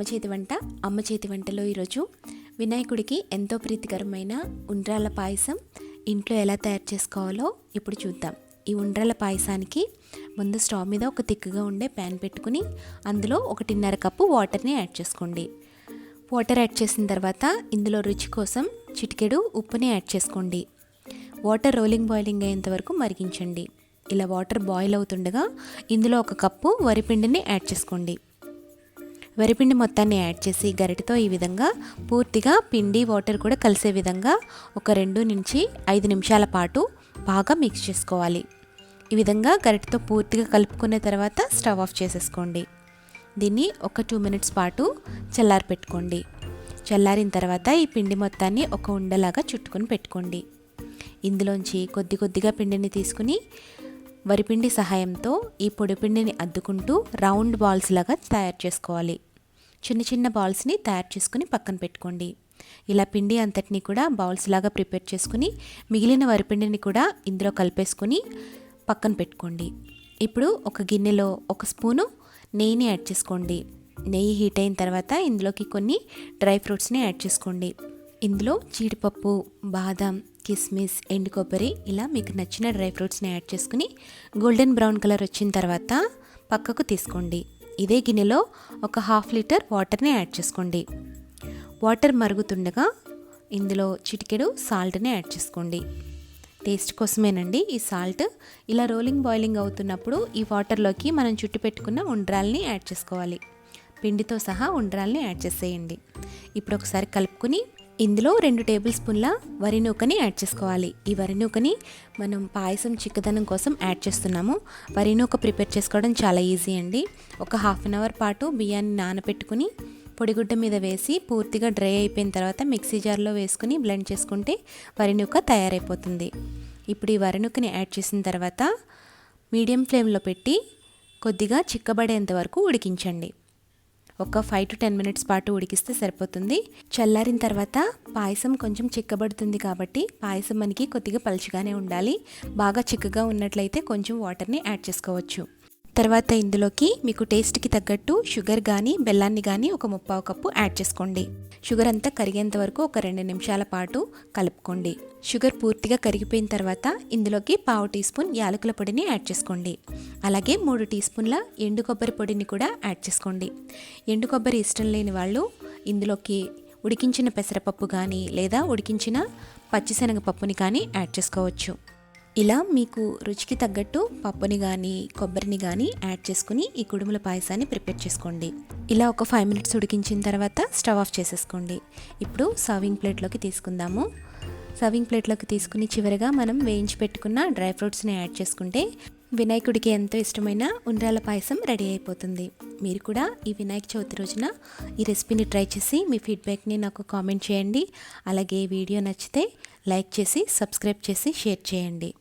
అమ్మ చేతి వంటలో ఈరోజు వినాయకుడికి ఎంతో ప్రీతికరమైన ఉండ్రాళ్ళ పాయసం ఇంట్లో ఎలా తయారు చేసుకోవాలో ఇప్పుడు చూద్దాం. ఈ ఉండ్రాళ్ళ పాయసానికి ముందు స్టవ్ మీద ఒక తిక్కుగా ఉండే ప్యాన్ పెట్టుకుని అందులో 1.5 కప్పు వాటర్ని యాడ్ చేసుకోండి. వాటర్ యాడ్ చేసిన తర్వాత ఇందులో రుచి కోసం చిటికెడు ఉప్పుని యాడ్ చేసుకోండి. వాటర్ బాయిలింగ్ అయ్యేంత వరకు మరిగించండి. ఇలా వాటర్ బాయిల్ అవుతుండగా ఇందులో 1 కప్పు వరిపిండిని యాడ్ చేసుకోండి. వరిపిండి మొత్తాన్ని యాడ్ చేసి గరిటెతో ఈ విధంగా పూర్తిగా పిండి వాటర్ కూడా కలిసే విధంగా ఒక 2 నుంచి 5 నిమిషాల పాటు బాగా మిక్స్ చేసుకోవాలి. ఈ విధంగా గరిటెతో పూర్తిగా కలుపుకున్న తర్వాత స్టవ్ ఆఫ్ చేసేసుకోండి. దీన్ని ఒక 2 మినిట్స్ పాటు చల్లారి పెట్టుకోండి. చల్లారిన తర్వాత ఈ పిండి మొత్తాన్ని ఒక ఉండలాగా చుట్టుకొని పెట్టుకోండి. ఇందులోంచి కొద్దిగా పిండిని తీసుకుని వరిపిండి సహాయంతో ఈ పొడిపిండిని అద్దుకుంటూ రౌండ్ బాల్స్ లాగా తయారు చేసుకోవాలి. చిన్న బాల్స్ని తయారు చేసుకుని పక్కన పెట్టుకోండి. ఇలా పిండి అంతటినీ కూడా బాల్స్ లాగా ప్రిపేర్ చేసుకుని మిగిలిన వరిపిండిని కూడా ఇందులో కలిపేసుకుని పక్కన పెట్టుకోండి. ఇప్పుడు ఒక గిన్నెలో 1 స్పూను నెయ్యిని యాడ్ చేసుకోండి. నెయ్యి హీట్ అయిన తర్వాత ఇందులోకి కొన్ని డ్రై ఫ్రూట్స్ని యాడ్ చేసుకోండి. ఇందులో జీడిపప్పు, బాదం, కిస్మిస్, ఎండు కొబ్బరి ఇలా మీకు నచ్చిన డ్రై ఫ్రూట్స్ని యాడ్ చేసుకుని గోల్డెన్ బ్రౌన్ కలర్ వచ్చిన తర్వాత పక్కకు తీసుకోండి. ఇదే గిన్నెలో ఒక 1/2 లీటర్ వాటర్ని యాడ్ చేసుకోండి. వాటర్ మరుగుతుండగా ఇందులో చిటికెడు సాల్ట్ని యాడ్ చేసుకోండి. టేస్ట్ కోసమేనండి ఈ సాల్ట్. ఇలా బాయిలింగ్ అవుతున్నప్పుడు ఈ వాటర్లోకి మనం చుట్టు పెట్టుకున్న ఉండ్రాల్ని యాడ్ చేసుకోవాలి. పిండితో సహా ఉండ్రాల్ని యాడ్ చేసేయండి. ఇప్పుడు ఒకసారి కలుపుకుని ఇందులో 2 టేబుల్ స్పూన్ల వరి నూకని యాడ్ చేసుకోవాలి. ఈ వరి నూకని మనం పాయసం చిక్కదనం కోసం యాడ్ చేస్తున్నాము. వరి నూక ప్రిపేర్ చేసుకోవడం చాలా ఈజీ అండి. ఒక 1/2 అవర్ పాటు బియ్యాన్ని నానబెట్టుకుని పొడిగుడ్డ మీద వేసి పూర్తిగా డ్రై అయిపోయిన తర్వాత మిక్సీ జార్లో వేసుకుని బ్లెండ్ చేసుకుంటే వరి నూక తయారైపోతుంది. ఇప్పుడు ఈ వరి నూకని యాడ్ చేసిన తర్వాత మీడియం ఫ్లేమ్లో పెట్టి కొద్దిగా చిక్కబడేంత వరకు ఉడికించండి. ఒక 5 to 10 మినిట్స్ పాటు ఉడికిస్తే సరిపోతుంది. చల్లారిన తర్వాత పాయసం కొంచెం చిక్కబడుతుంది కాబట్టి పాయసం మనకి కొద్దిగా పలుచగానే ఉండాలి. బాగా చిక్కగా ఉన్నట్లయితే కొంచెం వాటర్ని యాడ్ చేసుకోవచ్చు. తర్వాత ఇందులోకి మీకు టేస్ట్కి తగ్గట్టు షుగర్ కానీ బెల్లాన్ని కానీ ఒక 3/4 కప్పు యాడ్ చేసుకోండి. షుగర్ అంతా కరిగేంత వరకు ఒక 2 నిమిషాల పాటు కలుపుకోండి. షుగర్ పూర్తిగా కరిగిపోయిన తర్వాత ఇందులోకి 1/2 టీ స్పూన్ యాలకుల పొడిని యాడ్ చేసుకోండి. అలాగే 3 టీ స్పూన్ల ఎండు కొబ్బరి పొడిని కూడా యాడ్ చేసుకోండి. ఎండు కొబ్బరి ఇష్టం లేని వాళ్ళు ఇందులోకి ఉడికించిన పెసరపప్పు కానీ లేదా ఉడికించిన పచ్చిశనగపప్పుని కానీ యాడ్ చేసుకోవచ్చు. ఇలా మీకు రుచికి తగ్గట్టు పప్పుని కానీ కొబ్బరిని కానీ యాడ్ చేసుకుని ఈ కుడుముల పాయసాన్ని ప్రిపేర్ చేసుకోండి. ఇలా ఒక 5 మినిట్స్ ఉడికించిన తర్వాత స్టవ్ ఆఫ్ చేసేసుకోండి. ఇప్పుడు సర్వింగ్ ప్లేట్లోకి తీసుకుందాము. సర్వింగ్ ప్లేట్లోకి తీసుకుని చివరిగా మనం వేయించి పెట్టుకున్న డ్రై ఫ్రూట్స్ని యాడ్ చేసుకుంటే వినాయకుడికి ఎంతో ఇష్టమైన ఉండ్రాళ్ళ పాయసం రెడీ అయిపోతుంది. మీరు కూడా ఈ వినాయక చవితి రోజున ఈ రెసిపీని ట్రై చేసి మీ ఫీడ్బ్యాక్ని నాకు కామెంట్ చేయండి. అలాగే వీడియో నచ్చితే లైక్ చేసి సబ్స్క్రైబ్ చేసి షేర్ చేయండి.